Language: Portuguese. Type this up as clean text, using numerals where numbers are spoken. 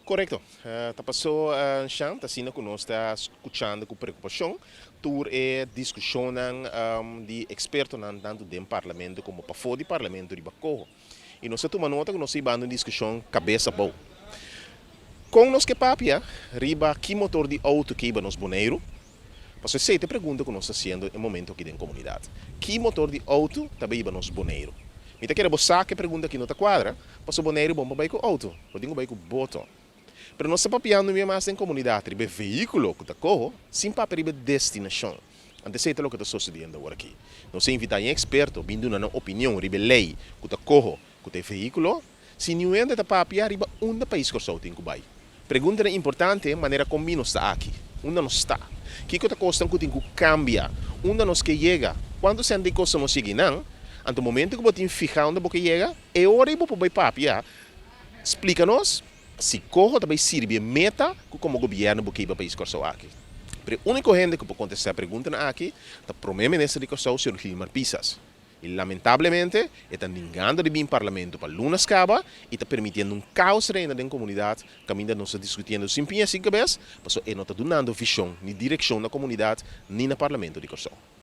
Correcto. Tá passou um chão, tá sendo que nós está escutando com preocupação por a discussão de expertos tanto dentro do parlamento como para fora do parlamento de Bacoa. E nós tomamos nota que nós estamos em discussão cabeça boa. Com nós que papia, riba que motor de auto que iba nos boneiro, você sei te pergunta que nós está fazendo no momento aqui dentro da comunidade. Que motor de auto também iba nos boneiro? Então quero você que pergunta aqui na quadra, para o boneiro bom para o auto, eu digo para o botão. Pero nós estamos papiando mais em comunidade, ribe veículo que está corro, sem papel ribe destinação. Antes sei o que está sucedendo agora aqui. Nós invitamos experto, vindo na opinião, ribe lei, que está corro, que tem veículo, se não é da papia, ribe onde país que só tem que vai. Pergunta importante, maneira como nós está aqui, onde nós está. Que está costando que tem que cambiar, onde nós que chega, quando se anda coisa nós seguir não, ante o momento que você ficar onde você chega, é hora de você papia, explica-nos. Se corro também serve meta como governo porque para país corso aqui. Pero o único gente que pode contestar a pergunta aqui é o primeiro-ministro de Kosovo, o Sr. Gilmar Pisas. E lamentavelmente está negando de vir ao parlamento para Lunas Caba e está permitindo caos reina na comunidade, que ainda não está discutindo sem pinha sem cabeça, mas ele não está dando visão, nem direção na comunidade, nem no parlamento de Kosovo.